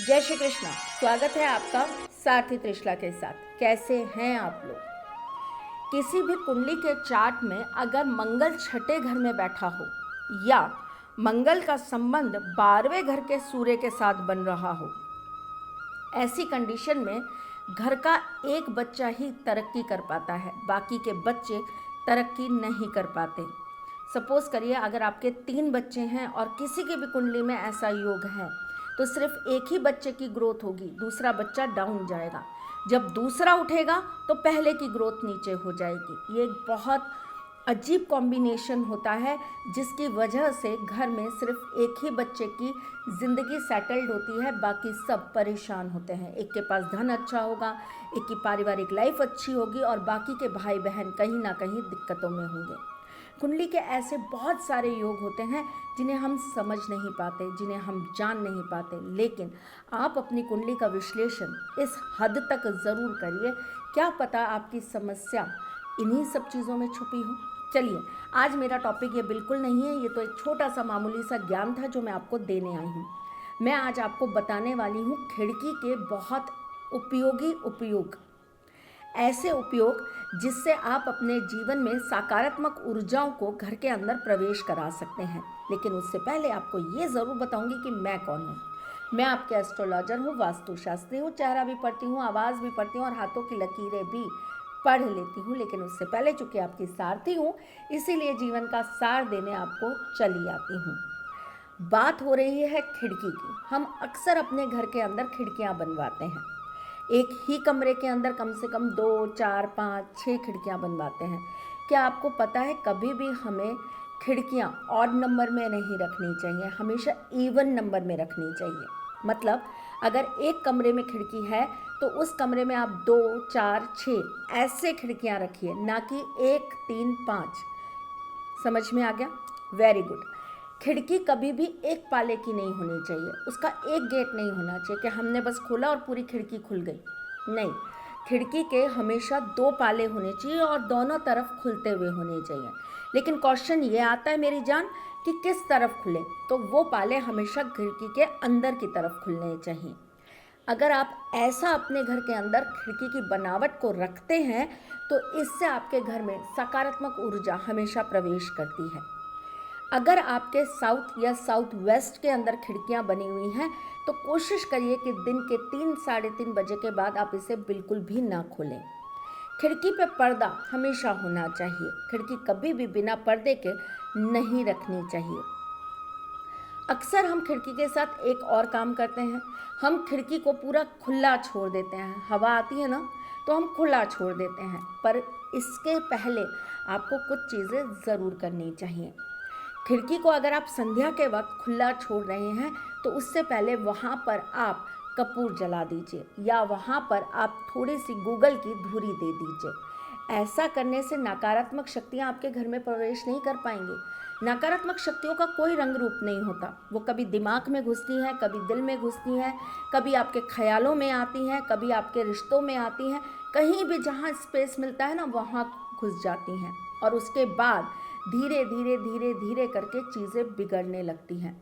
जय श्री कृष्णा। स्वागत है आपका सारथी त्रिशला के साथ। कैसे हैं आप लोग? किसी भी कुंडली के चार्ट में अगर मंगल छठे घर में बैठा हो या मंगल का संबंध 12वें घर के सूर्य के साथ बन रहा हो, ऐसी कंडीशन में घर का एक बच्चा ही तरक्की कर पाता है, बाकी के बच्चे तरक्की नहीं कर पाते। सपोज करिए अगर आपके 3 बच्चे हैं और किसी की भी कुंडली में ऐसा योग है तो सिर्फ एक ही बच्चे की ग्रोथ होगी, दूसरा बच्चा डाउन जाएगा। जब दूसरा उठेगा तो पहले की ग्रोथ नीचे हो जाएगी। ये एक बहुत अजीब कॉम्बिनेशन होता है जिसकी वजह से घर में सिर्फ एक ही बच्चे की ज़िंदगी सेटल्ड होती है, बाकी सब परेशान होते हैं। एक के पास धन अच्छा होगा, एक की पारिवारिक लाइफ अच्छी होगी और बाकी के भाई बहन कहीं ना कहीं दिक्कतों में होंगे। कुंडली के ऐसे बहुत सारे योग होते हैं जिन्हें हम समझ नहीं पाते, जिन्हें हम जान नहीं पाते, लेकिन आप अपनी कुंडली का विश्लेषण इस हद तक ज़रूर करिए, क्या पता आपकी समस्या इन्हीं सब चीज़ों में छुपी हो। चलिए, आज मेरा टॉपिक ये बिल्कुल नहीं है, ये तो एक छोटा सा मामूली सा ज्ञान था जो मैं आपको देने आई हूँ। मैं आज आपको बताने वाली हूँ खिड़की के बहुत उपयोगी उपयोग, ऐसे उपयोग जिससे आप अपने जीवन में सकारात्मक ऊर्जाओं को घर के अंदर प्रवेश करा सकते हैं। लेकिन उससे पहले आपको ये ज़रूर बताऊंगी कि मैं कौन हूँ। मैं आपके एस्ट्रोलॉजर हूँ, वास्तुशास्त्री हूँ, चेहरा भी पढ़ती हूँ, आवाज़ भी पढ़ती हूँ और हाथों की लकीरें भी पढ़ लेती हूँ। लेकिन उससे पहले चूँकि आपकी सारथी हूँ, इसीलिए जीवन का सार देने आपको चली आती हूँ। बात हो रही है खिड़की की। हम अक्सर अपने घर के अंदर खिड़कियाँ बनवाते हैं। एक ही कमरे के अंदर कम से कम 2, 4, 5, 6 खिड़कियाँ बनवाते हैं। क्या आपको पता है कभी भी हमें खिड़कियाँ ऑड नंबर में नहीं रखनी चाहिए, हमेशा इवन नंबर में रखनी चाहिए। मतलब अगर एक कमरे में खिड़की है तो उस कमरे में आप 2, 4, 6 ऐसे खिड़कियाँ रखिए, ना कि 1, 3, 5। समझ में आ गया? Very good. खिड़की कभी भी एक पाले की नहीं होनी चाहिए, उसका एक गेट नहीं होना चाहिए कि हमने बस खोला और पूरी खिड़की खुल गई। नहीं, खिड़की के हमेशा 2 पाले होने चाहिए और दोनों तरफ खुलते हुए होने चाहिए। लेकिन क्वेश्चन ये आता है मेरी जान कि किस तरफ खुले, तो वो पाले हमेशा खिड़की के अंदर की तरफ खुलने चाहिए। अगर आप ऐसा अपने घर के अंदर खिड़की की बनावट को रखते हैं तो इससे आपके घर में सकारात्मक ऊर्जा हमेशा प्रवेश करती है। अगर आपके साउथ या साउथ वेस्ट के अंदर खिड़कियां बनी हुई हैं तो कोशिश करिए कि दिन के 3, साढ़े 3 बजे के बाद आप इसे बिल्कुल भी ना खोलें। खिड़की पे पर्दा हमेशा होना चाहिए, खिड़की कभी भी बिना पर्दे के नहीं रखनी चाहिए। अक्सर हम खिड़की के साथ एक और काम करते हैं, हम खिड़की को पूरा खुला छोड़ देते हैं। हवा आती है ना तो हम खुला छोड़ देते हैं, पर इसके पहले आपको कुछ चीज़ें ज़रूर करनी चाहिए। खिड़की को अगर आप संध्या के वक्त खुला छोड़ रहे हैं तो उससे पहले वहाँ पर आप कपूर जला दीजिए या वहाँ पर आप थोड़ी सी गूगल की धूरी दे दीजिए। ऐसा करने से नकारात्मक शक्तियाँ आपके घर में प्रवेश नहीं कर पाएंगी। नकारात्मक शक्तियों का कोई रंग रूप नहीं होता, वो कभी दिमाग में घुसती हैं, कभी दिल में घुसती हैं, कभी आपके ख्यालों में आती हैं, कभी आपके रिश्तों में आती हैं। कहीं भी जहाँ स्पेस मिलता है ना वहाँ घुस जाती हैं और उसके बाद धीरे धीरे धीरे धीरे करके चीज़ें बिगड़ने लगती हैं।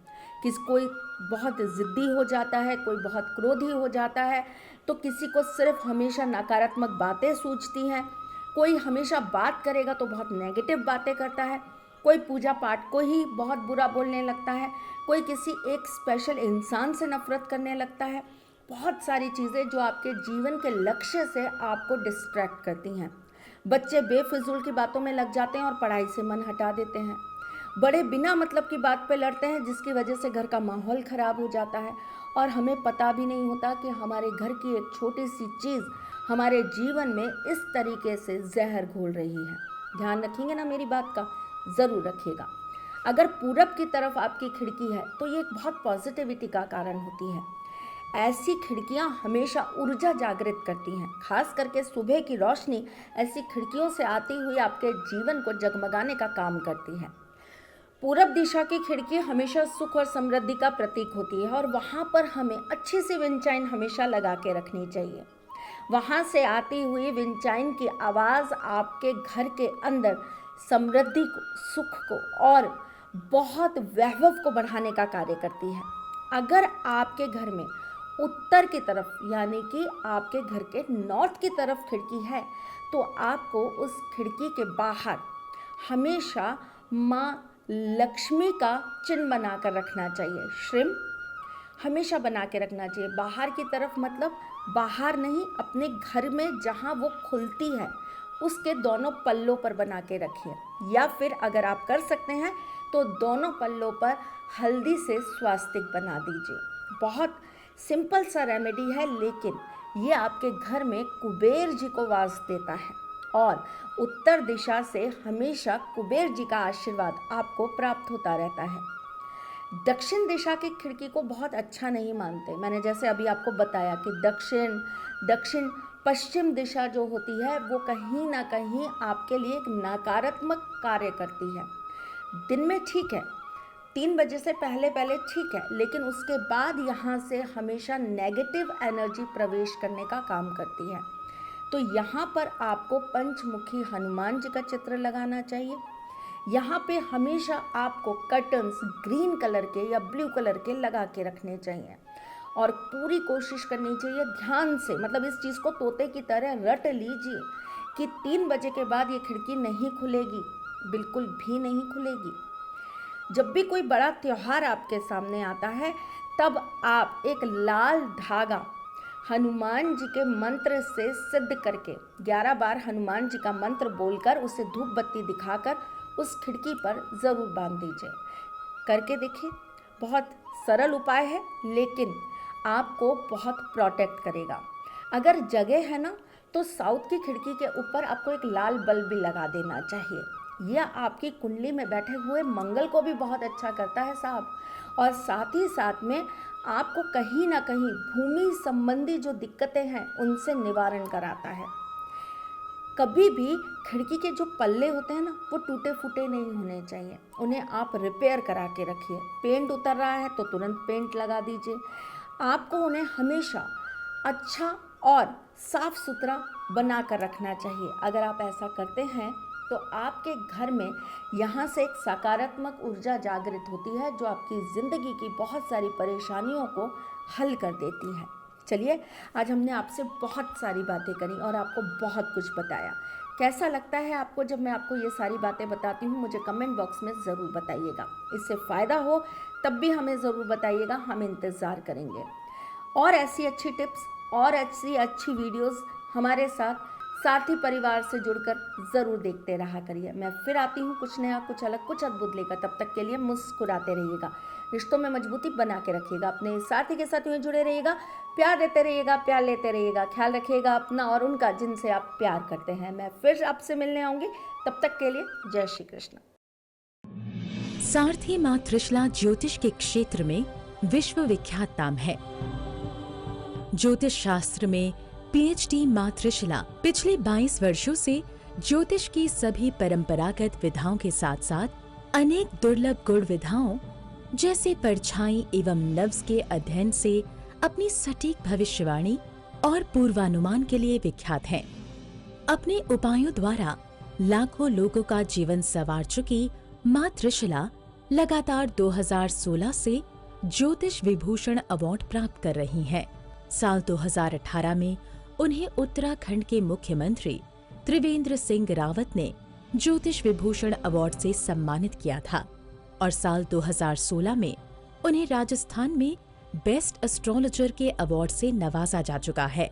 कोई बहुत ज़िद्दी हो जाता है, कोई बहुत क्रोधी हो जाता है, तो किसी को सिर्फ हमेशा नकारात्मक बातें सूझती हैं, कोई हमेशा बात करेगा तो बहुत नेगेटिव बातें करता है, कोई पूजा पाठ को ही बहुत बुरा बोलने लगता है, कोई किसी एक स्पेशल इंसान से नफरत करने लगता है। बहुत सारी चीज़ें जो आपके जीवन के लक्ष्य से आपको डिस्ट्रैक्ट करती हैं। बच्चे बेफिजूल की बातों में लग जाते हैं और पढ़ाई से मन हटा देते हैं। बड़े बिना मतलब की बात पे लड़ते हैं जिसकी वजह से घर का माहौल ख़राब हो जाता है और हमें पता भी नहीं होता कि हमारे घर की एक छोटी सी चीज़ हमारे जीवन में इस तरीके से जहर घोल रही है। ध्यान रखेंगे ना मेरी बात का? ज़रूर रखिएगा। अगर पूरब की तरफ आपकी खिड़की है तो ये एक बहुत पॉजिटिविटी का कारण होती है। ऐसी खिड़कियां हमेशा ऊर्जा जागृत करती हैं, खास करके सुबह की रोशनी ऐसी खिड़कियों से आती हुई आपके जीवन को जगमगाने का काम करती है। पूरब दिशा की खिड़की हमेशा सुख और समृद्धि का प्रतीक होती है और वहाँ पर हमें अच्छी सी विंडचाइन हमेशा लगा के रखनी चाहिए। वहाँ से आती हुई विंडचाइन की आवाज़ आपके घर के अंदर समृद्धि को, सुख को और बहुत वैभव को बढ़ाने का कार्य करती है। अगर आपके घर में उत्तर की तरफ यानी कि आपके घर के नॉर्थ की तरफ खिड़की है तो आपको उस खिड़की के बाहर हमेशा माँ लक्ष्मी का चिन्ह बनाकर रखना चाहिए। श्रिम हमेशा बना के रखना चाहिए। बाहर की तरफ मतलब बाहर नहीं, अपने घर में जहाँ वो खुलती है उसके दोनों पल्लों पर बना के रखिए, या फिर अगर आप कर सकते हैं तो दोनों पल्लों पर हल्दी से स्वास्तिक बना दीजिए। बहुत सिंपल सा रेमेडी है, लेकिन ये आपके घर में कुबेर जी को वास देता है और उत्तर दिशा से हमेशा कुबेर जी का आशीर्वाद आपको प्राप्त होता रहता है। दक्षिण दिशा की खिड़की को बहुत अच्छा नहीं मानते। मैंने जैसे अभी आपको बताया कि दक्षिण पश्चिम दिशा जो होती है वो कहीं ना कहीं आपके लिए एक नकारात्मक कार्य करती है। दिन में ठीक है, 3 बजे से पहले पहले ठीक है, लेकिन उसके बाद यहाँ से हमेशा नेगेटिव एनर्जी प्रवेश करने का काम करती है। तो यहाँ पर आपको पंचमुखी हनुमान जी का चित्र लगाना चाहिए। यहाँ पे हमेशा आपको कर्टन्स ग्रीन कलर के या ब्लू कलर के लगा के रखने चाहिए और पूरी कोशिश करनी चाहिए ध्यान से, मतलब इस चीज़ को तोते की तरह रट लीजिए कि 3 बजे के बाद ये खिड़की नहीं खुलेगी, बिल्कुल भी नहीं खुलेगी। जब भी कोई बड़ा त्यौहार आपके सामने आता है तब आप एक लाल धागा हनुमान जी के मंत्र से सिद्ध करके 11 बार हनुमान जी का मंत्र बोलकर उसे धूप बत्ती दिखाकर उस खिड़की पर ज़रूर बांध दीजिए। करके देखिए, बहुत सरल उपाय है लेकिन आपको बहुत प्रोटेक्ट करेगा। अगर जगह है ना तो साउथ की खिड़की के ऊपर आपको एक लाल बल्ब भी लगा देना चाहिए। यह आपकी कुंडली में बैठे हुए मंगल को भी बहुत अच्छा करता है साहब, और साथ ही साथ में आपको कहीं ना कहीं भूमि संबंधी जो दिक्कतें हैं उनसे निवारण कराता है। कभी भी खिड़की के जो पल्ले होते हैं ना वो टूटे फूटे नहीं होने चाहिए, उन्हें आप रिपेयर करा के रखिए। पेंट उतर रहा है तो तुरंत पेंट लगा दीजिए। आपको उन्हें हमेशा अच्छा और साफ सुथरा बना कर रखना चाहिए। अगर आप ऐसा करते हैं तो आपके घर में यहाँ से एक सकारात्मक ऊर्जा जागृत होती है जो आपकी ज़िंदगी की बहुत सारी परेशानियों को हल कर देती है। चलिए, आज हमने आपसे बहुत सारी बातें करी और आपको बहुत कुछ बताया। कैसा लगता है आपको जब मैं आपको ये सारी बातें बताती हूँ, मुझे कमेंट बॉक्स में ज़रूर बताइएगा। इससे फ़ायदा हो तब भी हमें ज़रूर बताइएगा, हम इंतज़ार करेंगे। और ऐसी अच्छी टिप्स और ऐसी अच्छी वीडियोस हमारे साथ साथी परिवार से जुड़कर ज़रूर देखते रहा करिए। मैं फिर आती हूँ कुछ नया, कुछ अलग, कुछ अद्भुत लेकर। तब तक के लिए मुस्कुराते रहिएगा, रिश्तों में मजबूती बना के रखिएगा, अपने साथी के साथ में जुड़े रहिएगा, प्यार देते रहिएगा, प्यार लेते रहिएगा, ख्याल रखिएगा अपना और उनका जिनसे आप प्यार करते हैं। मैं फिर आपसे मिलने आऊँगी, तब तक के लिए जय श्री कृष्ण। सारथी माँ त्रिशला ज्योतिष के क्षेत्र में विश्व विख्यात नाम है। ज्योतिष शास्त्र में पीएचडी माँ त्रिशला पिछले 22 वर्षों से ज्योतिष की सभी परंपरागत विधाओं के साथ साथ अनेक दुर्लभ गुण विधाओं जैसे परछाई एवं नव्स के अध्ययन से अपनी सटीक भविष्यवाणी और पूर्वानुमान के लिए विख्यात हैं। अपने उपायों द्वारा लाखों लोगों का जीवन संवार चुकी माँ त्रिशला लगातार 2016 से ज्योतिष विभूषण अवार्ड प्राप्त कर रही हैं। साल 2018 में उन्हें उत्तराखंड के मुख्यमंत्री त्रिवेंद्र सिंह रावत ने ज्योतिष विभूषण अवार्ड से सम्मानित किया था और साल 2016 में उन्हें राजस्थान में बेस्ट एस्ट्रोलॉजर के अवार्ड से नवाजा जा चुका है।